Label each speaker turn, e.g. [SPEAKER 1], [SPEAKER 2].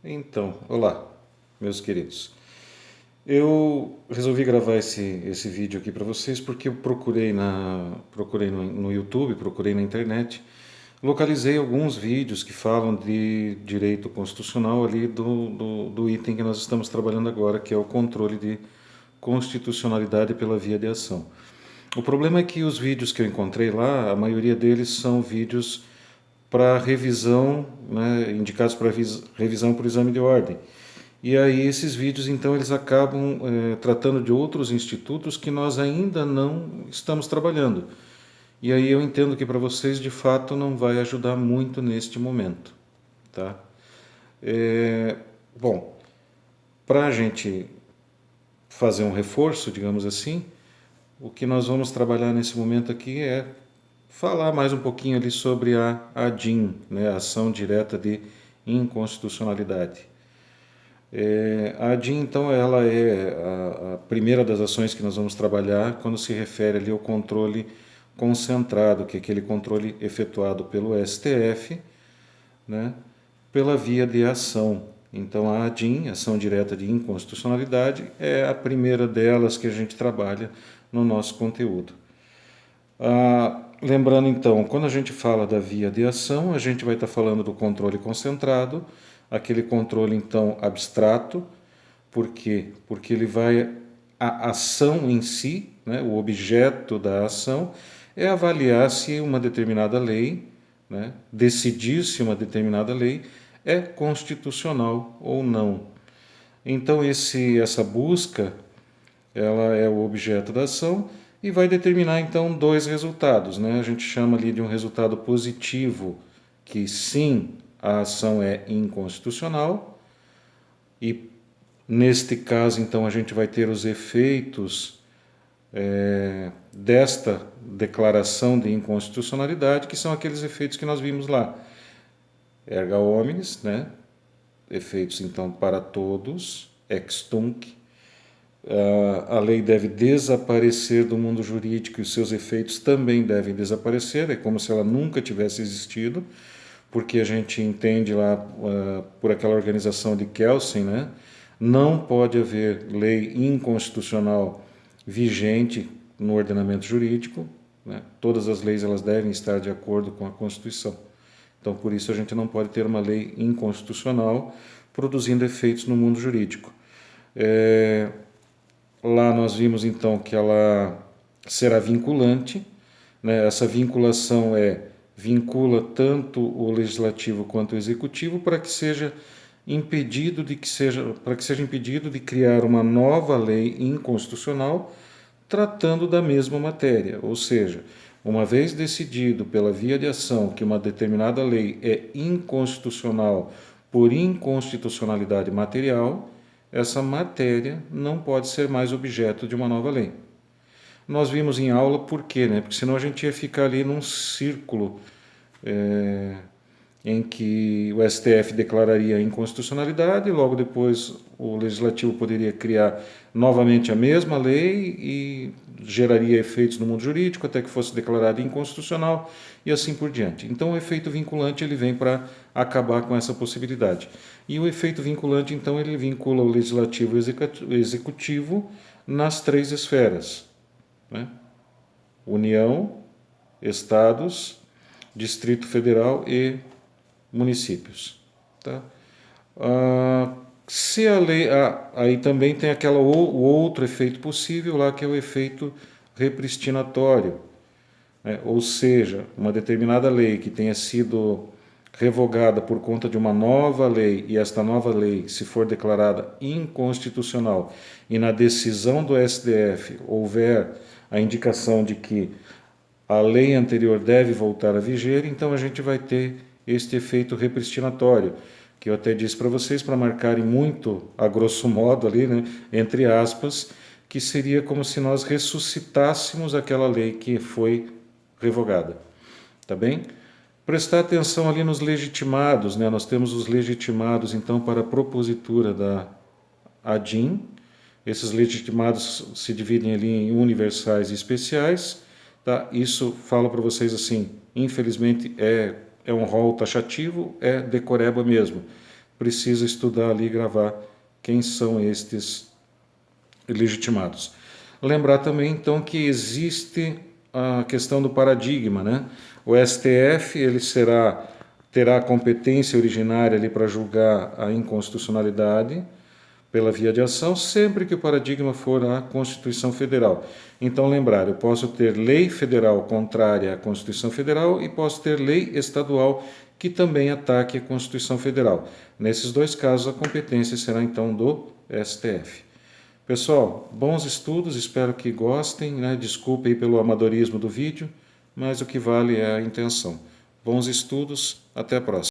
[SPEAKER 1] Então, olá, meus queridos. Eu resolvi gravar esse vídeo aqui para vocês porque eu procurei no YouTube, procurei na internet, localizei alguns vídeos que falam de direito constitucional ali do item que nós estamos trabalhando agora, que é o controle de constitucionalidade pela via de ação. O problema é que os vídeos que eu encontrei lá, a maioria deles são vídeos para revisão, né, indicados para revisão por exame de ordem. E aí esses vídeos, então, eles acabam tratando de outros institutos que nós ainda não estamos trabalhando. E aí eu entendo que para vocês, de fato, não vai ajudar muito neste momento, tá? É, bom, para a gente fazer um reforço, digamos assim, o que nós vamos trabalhar nesse momento aqui é falar mais um pouquinho ali sobre a ADIM, né, a Ação Direta de Inconstitucionalidade. A ADIM, então, ela é a primeira das ações que nós vamos trabalhar quando se refere ali ao controle concentrado, que é aquele controle efetuado pelo STF, né, pela via de ação. Então, a ADIM, Ação Direta de Inconstitucionalidade, é a primeira delas que a gente trabalha no nosso conteúdo. Lembrando então, quando a gente fala da via de ação, a gente vai estar falando do controle concentrado, aquele controle então abstrato. Por quê? Porque ele vai. A ação em si, né, o objeto da ação, é avaliar se uma determinada lei, né, decidir se uma determinada lei é constitucional ou não. Então essa busca, ela é o objeto da ação e vai determinar então dois resultados, né? A gente chama ali de um resultado positivo, que sim, a ação é inconstitucional, e neste caso então a gente vai ter os efeitos desta declaração de inconstitucionalidade, que são aqueles efeitos que nós vimos lá, erga omnes, né? Efeitos então para todos, ex tunc. A lei deve desaparecer do mundo jurídico e os seus efeitos também devem desaparecer, é como se ela nunca tivesse existido, porque a gente entende lá por aquela organização de Kelsen, né? Não pode haver lei inconstitucional vigente no ordenamento jurídico, né? Todas as leis elas devem estar de acordo com a Constituição. Então, por isso a gente não pode ter uma lei inconstitucional produzindo efeitos no mundo jurídico. Lá nós vimos então que ela será vinculante, né? Essa vinculação vincula tanto o legislativo quanto o executivo para que seja impedido de criar uma nova lei inconstitucional tratando da mesma matéria, ou seja, uma vez decidido pela via de ação que uma determinada lei é inconstitucional por inconstitucionalidade material, essa matéria não pode ser mais objeto de uma nova lei. Nós vimos em aula por quê, né? Porque senão a gente ia ficar ali num círculo em que o STF declararia a inconstitucionalidade, e logo depois o Legislativo poderia criar novamente a mesma lei e geraria efeitos no mundo jurídico até que fosse declarado inconstitucional e assim por diante. Então o efeito vinculante ele vem para acabar com essa possibilidade. E o efeito vinculante então ele vincula o Legislativo e o Executivo nas três esferas, né? União, Estados, Distrito Federal e municípios. Tá? Se a lei. Aí também tem o outro efeito possível lá, que é o efeito repristinatório. Né? Ou seja, uma determinada lei que tenha sido revogada por conta de uma nova lei, e esta nova lei, se for declarada inconstitucional, e na decisão do STF houver a indicação de que a lei anterior deve voltar a viger, então a gente vai ter este efeito repristinatório, que eu até disse para vocês, para marcarem muito, a grosso modo ali, né, entre aspas, que seria como se nós ressuscitássemos aquela lei que foi revogada. Tá bem? Prestar atenção ali nos legitimados, né? Nós temos os legitimados, então, para a propositura da ADIM. Esses legitimados se dividem ali em universais e especiais. Tá? Isso falo para vocês assim, infelizmente é um rol taxativo, é decoreba mesmo. precisa estudar ali e gravar quem são estes legitimados. Lembrar também, então, que existe a questão do paradigma, né? O STF ele terá a competência originária ali para julgar a inconstitucionalidade pela via de ação, sempre que o paradigma for a Constituição Federal. Então, lembrar, eu posso ter lei federal contrária à Constituição Federal e posso ter lei estadual que também ataque a Constituição Federal. Nesses dois casos, a competência será então do STF. Pessoal, bons estudos, espero que gostem, né? Desculpe aí pelo amadorismo do vídeo, mas o que vale é a intenção. Bons estudos, até a próxima.